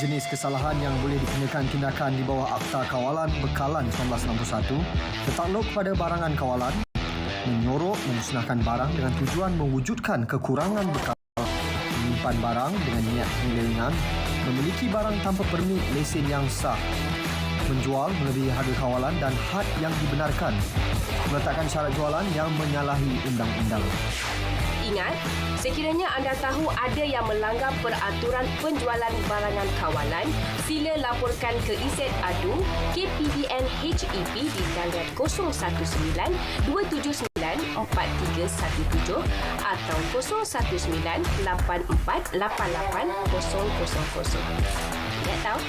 jenis kesalahan yang boleh dikenakan tindakan di bawah Akta Kawalan Bekalan 1961 tertakluk pada barangan kawalan, menyorok memusnahkan barang dengan tujuan mewujudkan kekurangan bekal, menyimpan barang dengan niat penyelewengan, memiliki barang tanpa permit lesen yang sah, menjual melebihi harga kawalan dan had yang dibenarkan, meletakkan syarat jualan yang menyalahi undang-undang. Ingat, sekiranya anda tahu ada yang melanggar peraturan penjualan barangan kawalan, sila laporkan ke Izzat Adu KPBN HEP di talian 019-279-4317 atau 019-8488-000. Ingat tahu?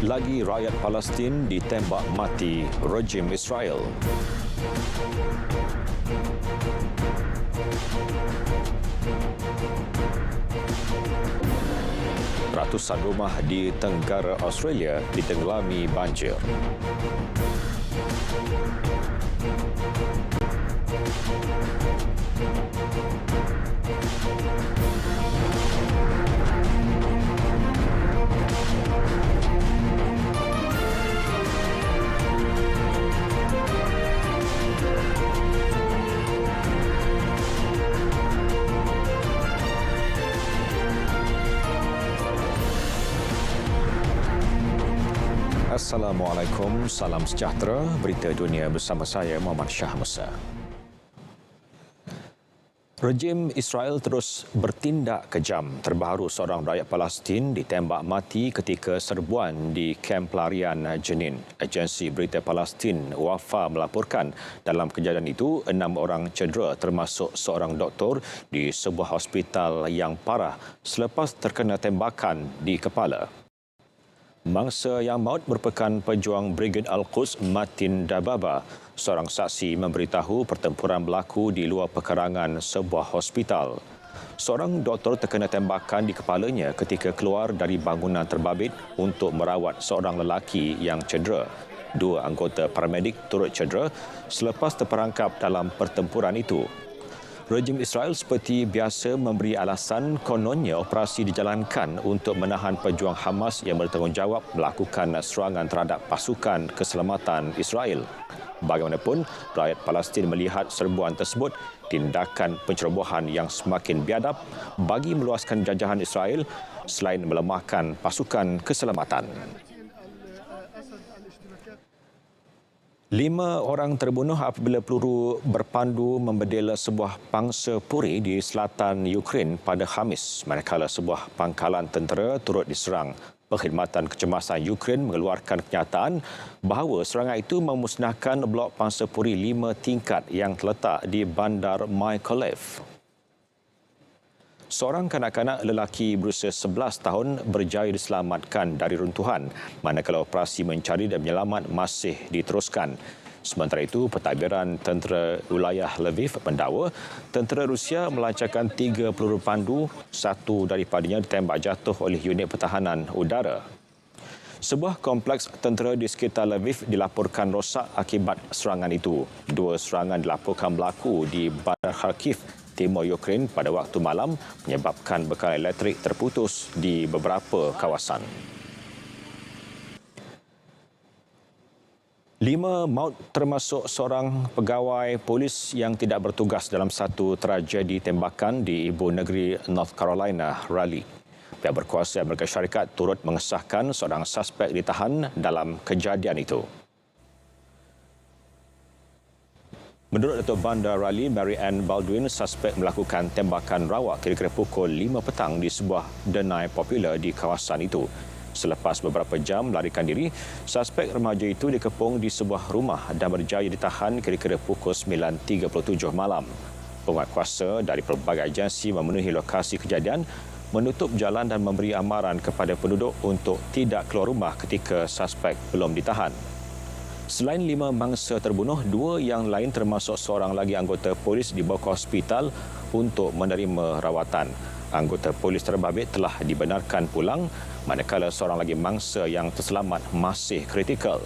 Lagi rakyat Palestin ditembak mati rejim Israel. Ratusan rumah di Tenggara Australia ditenggelami banjir. Assalamualaikum, salam sejahtera. Berita dunia bersama saya, Muhammad Shah Musa. Rejim Israel terus bertindak kejam. Terbaru seorang rakyat Palestin ditembak mati ketika serbuan di kamp pelarian Jenin. Agensi berita Palestin Wafa melaporkan dalam kejadian itu 6 orang cedera termasuk seorang doktor di sebuah hospital yang parah selepas terkena tembakan di kepala. Mangsa yang maut merupakan pejuang Brigade Al-Quds Matin Dababa. Seorang saksi memberitahu pertempuran berlaku di luar pekarangan sebuah hospital. Seorang doktor terkena tembakan di kepalanya ketika keluar dari bangunan terbabit untuk merawat seorang lelaki yang cedera. 2 anggota paramedik turut cedera selepas terperangkap dalam pertempuran itu. Rejim Israel seperti biasa memberi alasan kononnya operasi dijalankan untuk menahan pejuang Hamas yang bertanggungjawab melakukan serangan terhadap pasukan keselamatan Israel. Bagaimanapun, rakyat Palestin melihat serbuan tersebut tindakan pencerobohan yang semakin biadab bagi meluaskan jajahan Israel selain melemahkan pasukan keselamatan. 5 orang terbunuh apabila peluru berpandu membedil sebuah pangsa puri di selatan Ukraine pada Khamis, manakala sebuah pangkalan tentera turut diserang. Perkhidmatan Kecemasan Ukraine mengeluarkan kenyataan bahawa serangan itu memusnahkan blok pangsa puri 5 tingkat yang terletak di Bandar Mykolaiv. Seorang kanak-kanak lelaki berusia 11 tahun berjaya diselamatkan dari runtuhan, manakala operasi mencari dan menyelamat masih diteruskan. Sementara itu, pentadbiran tentera wilayah Lviv mendakwa tentera Rusia melancarkan 3 peluru pandu, 1 daripadanya ditembak jatuh oleh unit pertahanan udara. Sebuah kompleks tentera di sekitar Lviv dilaporkan rosak akibat serangan itu. 2 serangan dilaporkan berlaku di Bandar Kharkiv, timur Ukraine pada waktu malam menyebabkan bekalan elektrik terputus di beberapa kawasan. 5 maut termasuk seorang pegawai polis yang tidak bertugas dalam satu tragedi tembakan di ibu negeri North Carolina, Raleigh. Pihak berkuasa Amerika Syarikat turut mengesahkan seorang suspek ditahan dalam kejadian itu. Menurut Datuk Bandar Raleigh, Mary Ann Baldwin, suspek melakukan tembakan rawak kira-kira pukul 5 petang di sebuah denai popular di kawasan itu. Selepas beberapa jam melarikan diri, suspek remaja itu dikepung di sebuah rumah dan berjaya ditahan kira-kira pukul 9.37 malam. Penguatkuasa dari pelbagai agensi memenuhi lokasi kejadian menutup jalan dan memberi amaran kepada penduduk untuk tidak keluar rumah ketika suspek belum ditahan. Selain 5 mangsa terbunuh, 2 yang lain termasuk seorang lagi anggota polis dibawa ke hospital untuk menerima rawatan. Anggota polis terbabit telah dibenarkan pulang, manakala seorang lagi mangsa yang terselamat masih kritikal.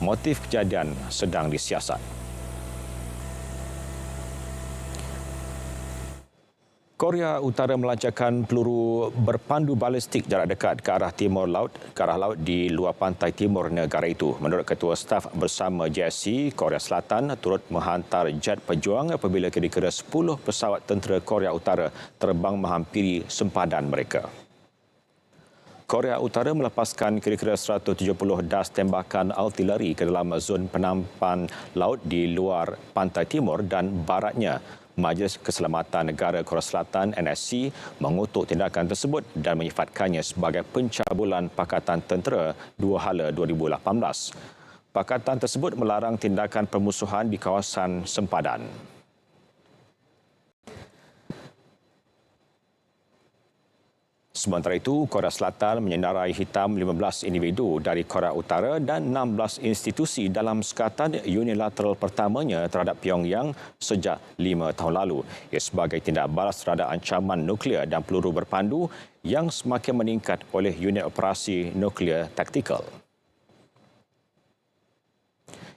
Motif kejadian sedang disiasat. Korea Utara melancarkan peluru berpandu balistik jarak dekat ke arah laut di luar pantai timur negara itu. Menurut Ketua Staf Bersama JSC, Korea Selatan turut menghantar jet pejuang apabila kira-kira 10 pesawat tentera Korea Utara terbang menghampiri sempadan mereka. Korea Utara melepaskan kira-kira 170 das tembakan artileri ke dalam zon penampan laut di luar pantai timur dan baratnya. Majlis Keselamatan Negara Korea Selatan NSC mengutuk tindakan tersebut dan menyifatkannya sebagai pencabulan Pakatan Tentera 2 Hala 2018. Pakatan tersebut melarang tindakan permusuhan di kawasan sempadan. Sementara itu, Korea Selatan menyendarai hitam 15 individu dari Korea Utara dan 16 institusi dalam sekatan unilateral pertamanya terhadap Pyongyang sejak 5 tahun lalu. Ia sebagai tindak balas terhadap ancaman nuklear dan peluru berpandu yang semakin meningkat oleh unit operasi nuklear taktikal.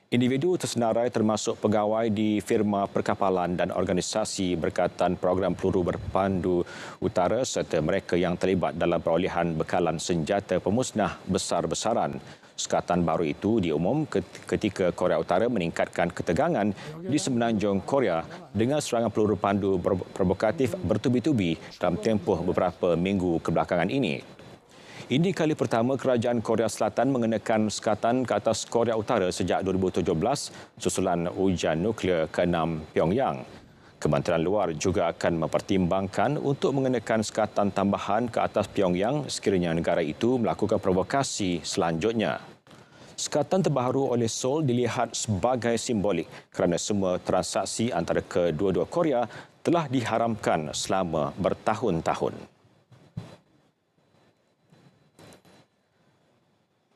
Individu tersenarai termasuk pegawai di firma perkapalan dan organisasi berkaitan program peluru berpandu utara serta mereka yang terlibat dalam perolehan bekalan senjata pemusnah besar-besaran. Sekatan baru itu diumum ketika Korea Utara meningkatkan ketegangan di semenanjung Korea dengan serangan peluru pandu provokatif bertubi-tubi dalam tempoh beberapa minggu kebelakangan ini. Ini kali pertama kerajaan Korea Selatan mengenakan sekatan ke atas Korea Utara sejak 2017 susulan ujian nuklear ke-6 Pyongyang. Kementerian Luar juga akan mempertimbangkan untuk mengenakan sekatan tambahan ke atas Pyongyang sekiranya negara itu melakukan provokasi selanjutnya. Sekatan terbaru oleh Seoul dilihat sebagai simbolik kerana semua transaksi antara kedua-dua Korea telah diharamkan selama bertahun-tahun.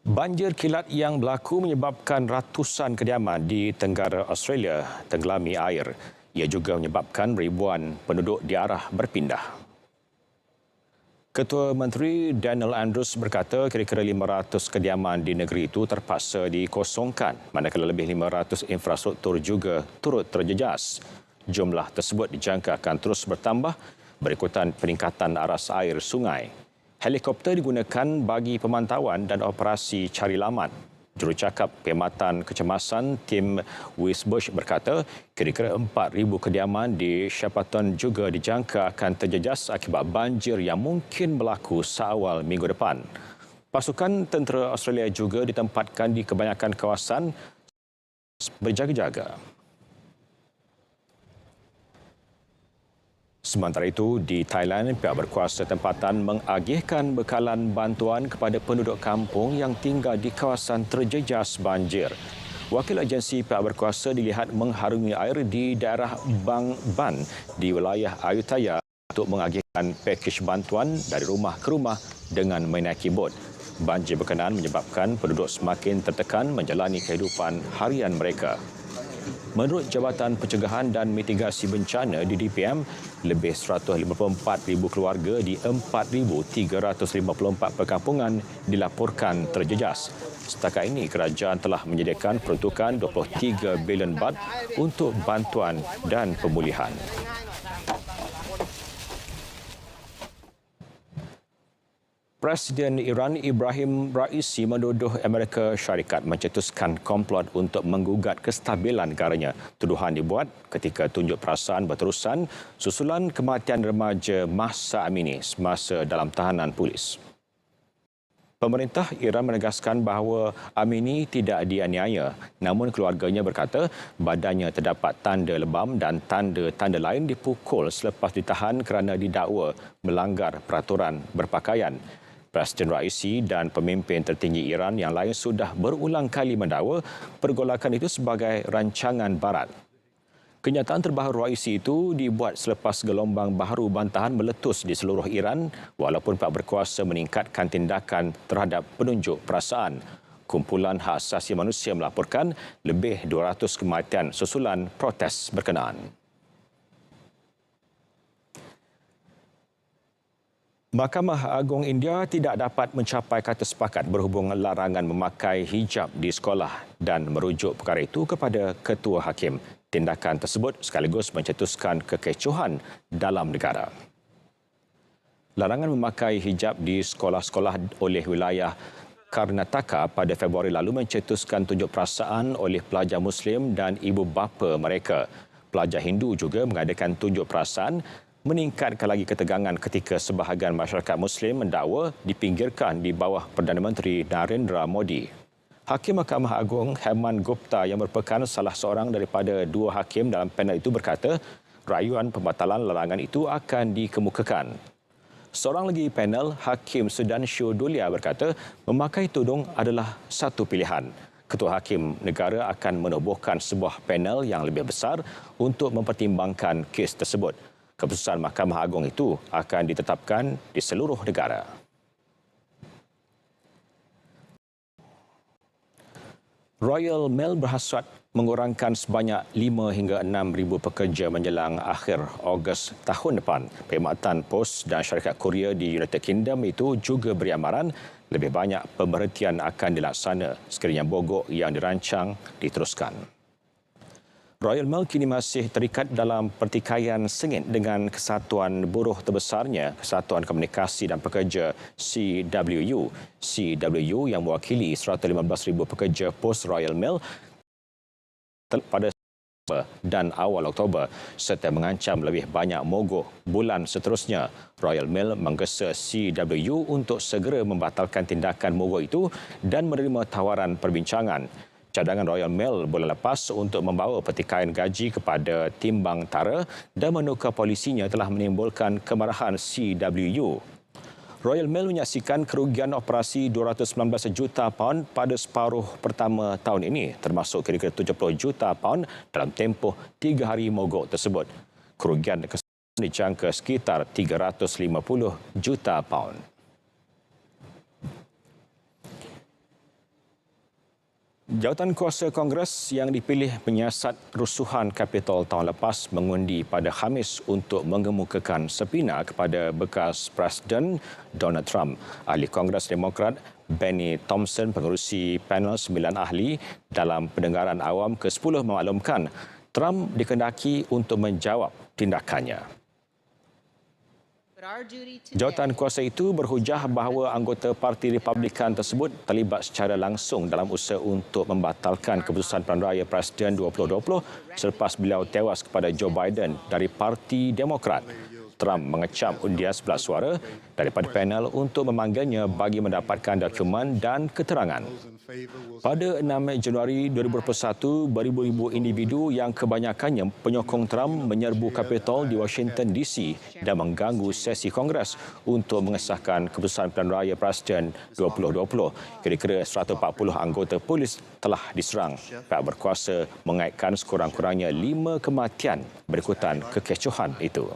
Banjir kilat yang berlaku menyebabkan ratusan kediaman di tenggara Australia tenggelami air. Ia juga menyebabkan ribuan penduduk diarah berpindah. Ketua Menteri Daniel Andrews berkata kira-kira 500 kediaman di negeri itu terpaksa dikosongkan, manakala lebih 500 infrastruktur juga turut terjejas. Jumlah tersebut dijangka akan terus bertambah berikutan peningkatan aras air sungai. Helikopter digunakan bagi pemantauan dan operasi cari lamat. Jurucakap Perkhidmatan Kecemasan Tim Wisbush berkata kira-kira 4,000 kediaman di Shepparton juga dijangka akan terjejas akibat banjir yang mungkin berlaku seawal minggu depan. Pasukan tentera Australia juga ditempatkan di kebanyakan kawasan berjaga-jaga. Sementara itu, di Thailand, pihak berkuasa tempatan mengagihkan bekalan bantuan kepada penduduk kampung yang tinggal di kawasan terjejas banjir. Wakil agensi pihak berkuasa dilihat mengharungi air di daerah Bang Ban di wilayah Ayutthaya untuk mengagihkan pakej bantuan dari rumah ke rumah dengan menaiki bot. Banjir berkenaan menyebabkan penduduk semakin tertekan menjalani kehidupan harian mereka. Menurut Jabatan Pencegahan dan Mitigasi Bencana di DPM, lebih 154,000 keluarga di 4,354 perkampungan dilaporkan terjejas. Setakat ini, kerajaan telah menyediakan peruntukan 23 bilion baht untuk bantuan dan pemulihan. Presiden Iran Ibrahim Raisi menuduh Amerika Syarikat mencetuskan komplot untuk menggugat kestabilan negaranya. Tuduhan dibuat ketika tunjuk perasaan berterusan susulan kematian remaja Mahsa Amini semasa dalam tahanan polis. Pemerintah Iran menegaskan bahawa Amini tidak dianiaya, namun keluarganya berkata badannya terdapat tanda lebam dan tanda-tanda lain dipukul selepas ditahan kerana didakwa melanggar peraturan berpakaian. Presiden Raisi dan pemimpin tertinggi Iran yang lain sudah berulang kali mendakwa pergolakan itu sebagai rancangan barat. Kenyataan terbaru Raisi itu dibuat selepas gelombang baharu bantahan meletus di seluruh Iran walaupun pihak berkuasa meningkatkan tindakan terhadap penunjuk perasaan. Kumpulan Hak Asasi Manusia melaporkan lebih 200 kematian susulan protes berkenaan. Mahkamah Agung India tidak dapat mencapai kata sepakat berhubung larangan memakai hijab di sekolah dan merujuk perkara itu kepada Ketua Hakim. Tindakan tersebut sekaligus mencetuskan kekecohan dalam negara. Larangan memakai hijab di sekolah-sekolah oleh wilayah Karnataka pada Februari lalu mencetuskan tunjuk perasaan oleh pelajar Muslim dan ibu bapa mereka. Pelajar Hindu juga mengadakan tunjuk perasaan, meningkatkan lagi ketegangan ketika sebahagian masyarakat Muslim mendakwa dipinggirkan di bawah Perdana Menteri Narendra Modi. Hakim Mahkamah Agung Hemant Gupta yang merupakan salah seorang daripada dua hakim dalam panel itu berkata rayuan pembatalan larangan itu akan dikemukakan. Seorang lagi panel, Hakim Sudanshu Dulia berkata memakai tudung adalah satu pilihan. Ketua Hakim Negara akan menubuhkan sebuah panel yang lebih besar untuk mempertimbangkan kes tersebut. Keputusan Mahkamah Agung itu akan ditetapkan di seluruh negara. Royal Mail berhasrat mengurangkan sebanyak 5 hingga 6,000 pekerja menjelang akhir Ogos tahun depan. Perkhidmatan Pos dan syarikat Kurier di United Kingdom itu juga beri amaran lebih banyak pemberhentian akan dilaksana sekiranya bogok yang dirancang diteruskan. Royal Mail kini masih terikat dalam pertikaian sengit dengan kesatuan buruh terbesarnya, Kesatuan Komunikasi dan Pekerja CWU. CWU yang mewakili 115,000 pekerja pos Royal Mail pada September dan awal Oktober serta mengancam lebih banyak mogok bulan seterusnya. Royal Mail menggesa CWU untuk segera membatalkan tindakan mogok itu dan menerima tawaran perbincangan. Cadangan Royal Mail bulan lepas untuk membawa pertikaian gaji kepada timbang tara dan menukar polisinya telah menimbulkan kemarahan CWU. Royal Mail menyaksikan kerugian operasi 219 juta pound pada separuh pertama tahun ini, termasuk kira-kira 70 juta pound dalam tempoh 3 hari mogok tersebut. Kerugian keseluruhan dijangka sekitar 350 juta pound. Jawatan kuasa Kongres yang dipilih menyiasat rusuhan Kapitol tahun lepas mengundi pada Khamis untuk mengemukakan sepina kepada bekas Presiden Donald Trump. Ahli Kongres Demokrat Benny Thompson, pengerusi panel 9 ahli dalam pendengaran awam ke-10 memaklumkan Trump dikehendaki untuk menjawab tindakannya. Jawatan kuasa itu berhujah bahawa anggota Parti Republikan tersebut terlibat secara langsung dalam usaha untuk membatalkan keputusan pilihan raya Presiden 2020 selepas beliau tewas kepada Joe Biden dari Parti Demokrat. Trump mengecam undian 11 suara daripada panel untuk memanggilnya bagi mendapatkan dokumen dan keterangan. Pada 6 Januari 2021, beribu-ribu individu yang kebanyakannya penyokong Trump menyerbu Kapitol di Washington DC dan mengganggu sesi Kongres untuk mengesahkan keputusan pilihan raya Presiden 2020. Kira-kira 140 anggota polis telah diserang. Pihak berkuasa mengaitkan sekurang-kurangnya 5 kematian berikutan kekecohan itu.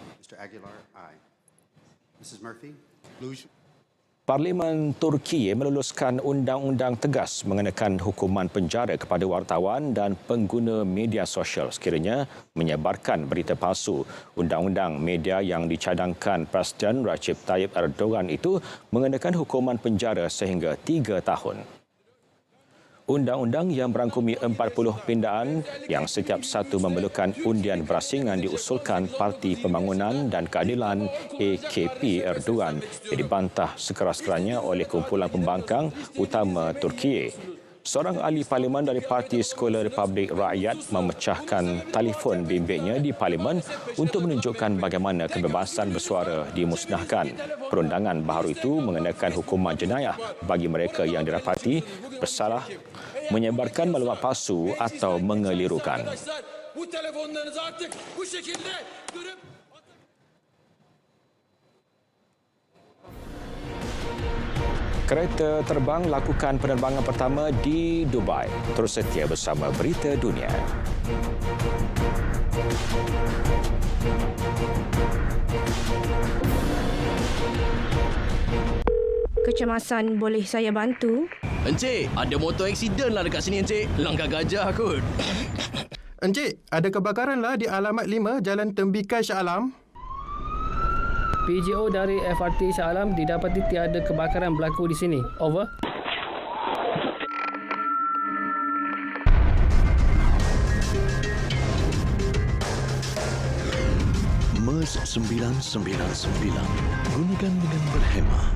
Parlimen Turki meluluskan undang-undang tegas mengenakan hukuman penjara kepada wartawan dan pengguna media sosial sekiranya menyebarkan berita palsu. Undang-undang media yang dicadangkan Presiden Recep Tayyip Erdogan itu mengenakan hukuman penjara sehingga 3 tahun. Undang-undang yang merangkumi 40 pindaan yang setiap satu memerlukan undian berasingan diusulkan Parti Pembangunan dan Keadilan AKP Erdogan yang dibantah sekeras-kerasnya oleh kumpulan pembangkang utama Turki. Seorang ahli parlimen dari Parti Sekolah Republik Rakyat memecahkan telefon bimbitnya di parlimen untuk menunjukkan bagaimana kebebasan bersuara dimusnahkan. Perundangan baharu itu mengenakan hukuman jenayah bagi mereka yang didapati bersalah menyebarkan maklumat palsu atau mengelirukan. Kereta terbang lakukan penerbangan pertama di Dubai. Terus setia bersama Berita Dunia. Kecemasan, boleh saya bantu? Encik, ada motor aksiden lah dekat sini, Encik. Langgar gajah kot. Encik, ada kebakaran lah di alamat 5 Jalan Tembikai Shah Alam. PGO dari FRT Shah Alam didapati tiada kebakaran berlaku di sini. Over. MERS 999. Gunakan dengan berhemah.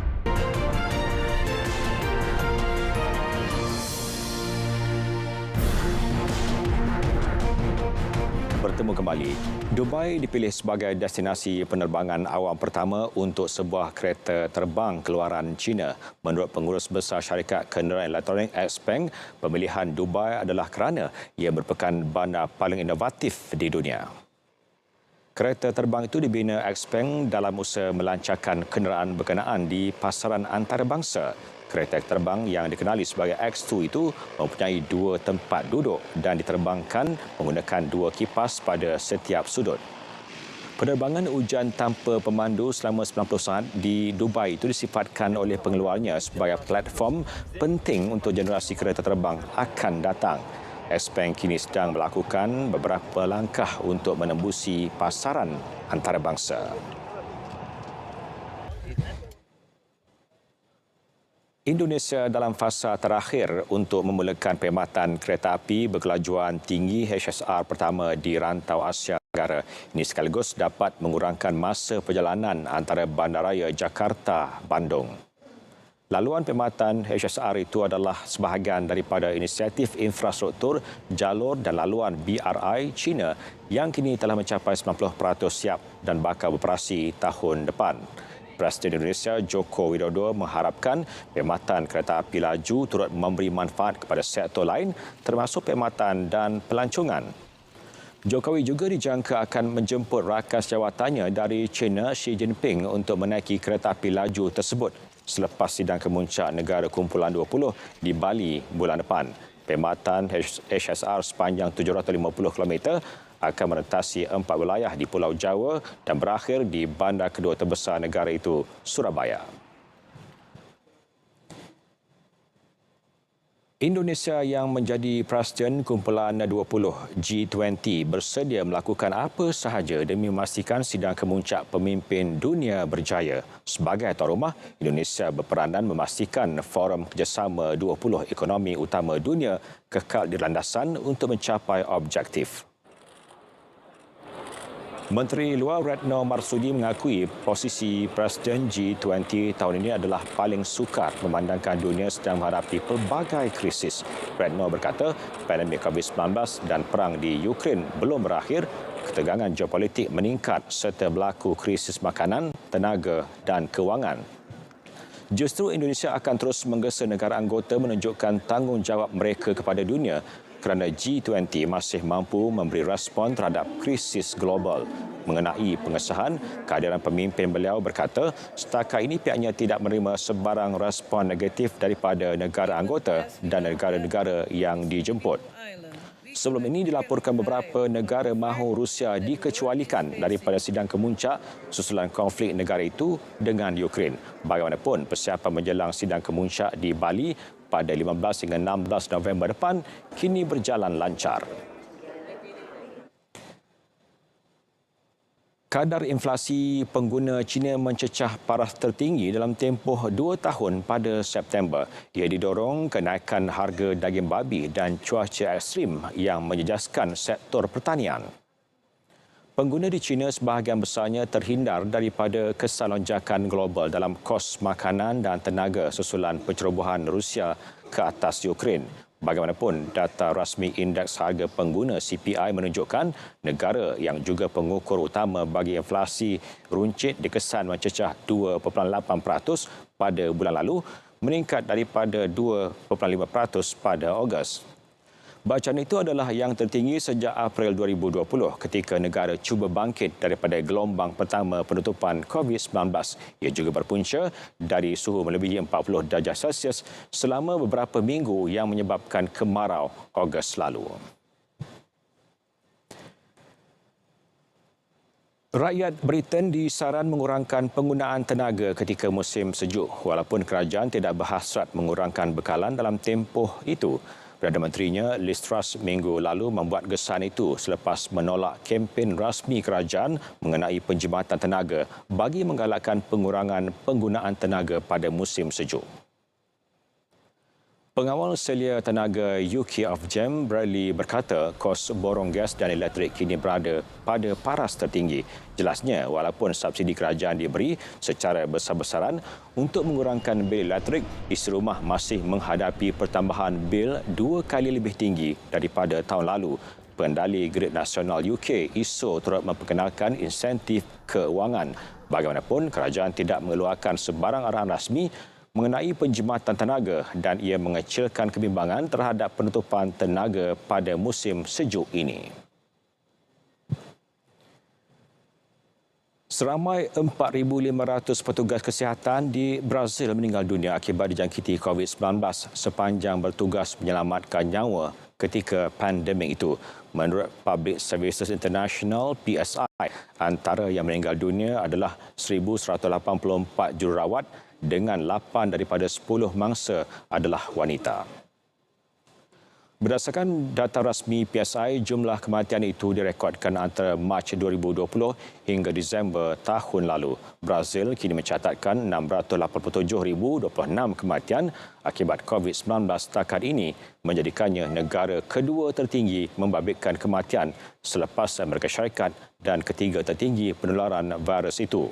Bertemu kembali. Dubai dipilih sebagai destinasi penerbangan awam pertama untuk sebuah kereta terbang keluaran China. Menurut pengurus besar syarikat kenderaan elektronik XPeng, pemilihan Dubai adalah kerana ia merupakan bandar paling inovatif di dunia. Kereta terbang itu dibina XPeng dalam usaha melancarkan kenderaan berkenaan di pasaran antarabangsa. Kereta terbang yang dikenali sebagai X2 itu mempunyai 2 tempat duduk dan diterbangkan menggunakan 2 kipas pada setiap sudut. Penerbangan hujan tanpa pemandu selama 90 saat di Dubai itu disifatkan oleh pengeluarnya sebagai platform penting untuk generasi kereta terbang akan datang. XPeng kini sedang melakukan beberapa langkah untuk menembusi pasaran antarabangsa. Indonesia dalam fasa terakhir untuk memulakan perkhidmatan kereta api berkelajuan tinggi HSR pertama di rantau Asia Tenggara. Ini sekaligus dapat mengurangkan masa perjalanan antara Bandaraya Jakarta-Bandung. Laluan perkhidmatan HSR itu adalah sebahagian daripada inisiatif infrastruktur jalur dan laluan BRI China yang kini telah mencapai 90% siap dan bakal beroperasi tahun depan. Presiden Indonesia Joko Widodo mengharapkan perkhidmatan kereta api laju turut memberi manfaat kepada sektor lain termasuk perkhidmatan dan pelancongan. Jokowi juga dijangka akan menjemput rakan sejawatannya dari China Xi Jinping untuk menaiki kereta api laju tersebut selepas sidang kemuncak negara kumpulan 20 di Bali bulan depan. Perkhidmatan HSR sepanjang 750 km akan merentasi 4 wilayah di Pulau Jawa dan berakhir di bandar kedua terbesar negara itu, Surabaya. Indonesia yang menjadi presiden kumpulan 20 G20 bersedia melakukan apa sahaja demi memastikan sidang kemuncak pemimpin dunia berjaya. Sebagai tuan rumah, Indonesia berperanan memastikan forum kerjasama 20 ekonomi utama dunia kekal di landasan untuk mencapai objektif. Menteri Luar Retno Marsudi mengakui posisi Presiden G20 tahun ini adalah paling sukar memandangkan dunia sedang menghadapi pelbagai krisis. Retno berkata, pandemik COVID-19 dan perang di Ukraine belum berakhir, ketegangan geopolitik meningkat serta berlaku krisis makanan, tenaga dan kewangan. Justru Indonesia akan terus menggesa negara anggota menunjukkan tanggungjawab mereka kepada dunia kerana G20 masih mampu memberi respon terhadap krisis global. Mengenai pengesahan, kehadiran pemimpin beliau berkata, setakat ini pihaknya tidak menerima sebarang respon negatif daripada negara anggota dan negara-negara yang dijemput. Sebelum ini dilaporkan beberapa negara mahu Rusia dikecualikan daripada sidang kemuncak susulan konflik negara itu dengan Ukraine. Bagaimanapun, persiapan menjelang sidang kemuncak di Bali pada 15 hingga 16 November depan kini berjalan lancar. Kadar inflasi pengguna China mencecah paras tertinggi dalam tempoh 2 tahun pada September. Ia didorong kenaikan harga daging babi dan cuaca ekstrim yang menjejaskan sektor pertanian. Pengguna di China sebahagian besarnya terhindar daripada kesan lonjakan global dalam kos makanan dan tenaga susulan pencerobohan Rusia ke atas Ukraine. Bagaimanapun, data rasmi Indeks Harga Pengguna CPI menunjukkan negara yang juga pengukur utama bagi inflasi runcit dikesan mencecah 2.8% pada bulan lalu, meningkat daripada 2.5% pada Ogos. Bacaan itu adalah yang tertinggi sejak April 2020 ketika negara cuba bangkit daripada gelombang pertama penutupan COVID-19. Ia juga berpunca dari suhu melebihi 40 darjah Celsius selama beberapa minggu yang menyebabkan kemarau Ogos lalu. Rakyat Britain disaran mengurangkan penggunaan tenaga ketika musim sejuk walaupun kerajaan tidak berhasrat mengurangkan bekalan dalam tempoh itu. Perdana Menterinya Liz Truss minggu lalu membuat gesan itu selepas menolak kempen rasmi kerajaan mengenai penjimatan tenaga bagi menggalakkan pengurangan penggunaan tenaga pada musim sejuk. Pengawal Selia Tenaga UK Ofgem Bradley berkata kos borong gas dan elektrik kini berada pada paras tertinggi. Jelasnya, walaupun subsidi kerajaan diberi secara besar-besaran untuk mengurangkan bil elektrik, isi rumah masih menghadapi pertambahan bil 2 kali lebih tinggi daripada tahun lalu. Pendali Grid Nasional UK, ISO, turut memperkenalkan insentif keuangan. Bagaimanapun, kerajaan tidak mengeluarkan sebarang arahan rasmi mengenai penjimatan tenaga dan ia mengecilkan kebimbangan terhadap penutupan tenaga pada musim sejuk ini. Seramai 4,500 petugas kesihatan di Brazil meninggal dunia akibat dijangkiti COVID-19 sepanjang bertugas menyelamatkan nyawa ketika pandemik itu. Menurut Public Services International (PSI), antara yang meninggal dunia adalah 1,184 jururawat dengan 8 daripada 10 mangsa adalah wanita. Berdasarkan data rasmi PSI, jumlah kematian itu direkodkan antara Mac 2020 hingga Disember tahun lalu. Brazil kini mencatatkan 687,026 kematian akibat COVID-19 setakat ini, menjadikannya negara kedua tertinggi membabitkan kematian selepas Amerika Syarikat dan ketiga tertinggi penularan virus itu.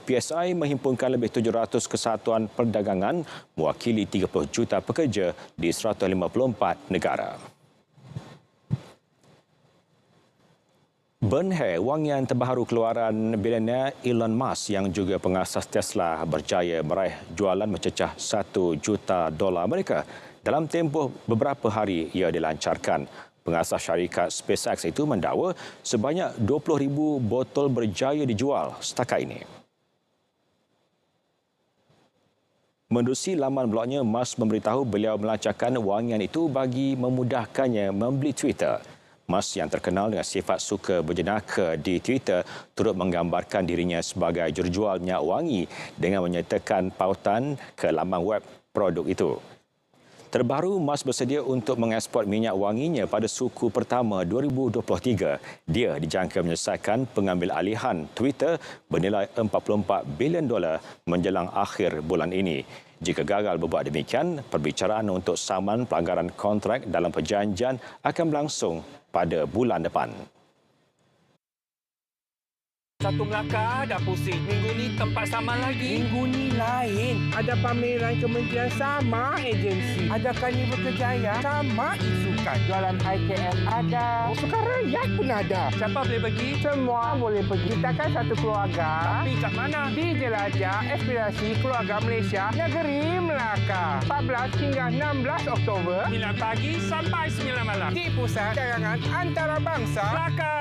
PSI menghimpunkan lebih 700 kesatuan perdagangan mewakili 30 juta pekerja di 154 negara. Bernhard, wangian terbaru keluaran bilioner Elon Musk yang juga pengasas Tesla berjaya meraih jualan mencecah $1 juta Amerika. Dalam tempoh beberapa hari ia dilancarkan. Pengasas syarikat SpaceX itu mendakwa sebanyak 20,000 botol berjaya dijual setakat ini. Menerusi laman blognya, Musk memberitahu beliau melancarkan wangian itu bagi memudahkannya membeli Twitter. Musk yang terkenal dengan sifat suka berjenaka di Twitter turut menggambarkan dirinya sebagai jurujual minyak wangi dengan menyertakan pautan ke laman web produk itu. Terbaru, Musk bersedia untuk mengeksport minyak wanginya pada suku pertama 2023. Dia dijangka menyelesaikan pengambil alihan Twitter bernilai $44 bilion menjelang akhir bulan ini. Jika gagal berbuat demikian, perbicaraan untuk saman pelanggaran kontrak dalam perjanjian akan berlangsung pada bulan depan. Satu Melaka dah pusing. Minggu ni tempat sama lagi. Minggu ni lain. Ada pameran kementerian sama agensi. Ada Carnival Kerjaya sama isukan. Jualan IKF ada. Sukan rakyat pun ada. Siapa boleh pergi? Semua boleh pergi. Kita kan satu keluarga. Tapi kat mana? Di Jelajah Aspirasi Keluarga Malaysia, Negeri Melaka. 14 hingga 16 Oktober. 9 pagi sampai 9 malam. Di Pusat Carangan Antarabangsa Melaka.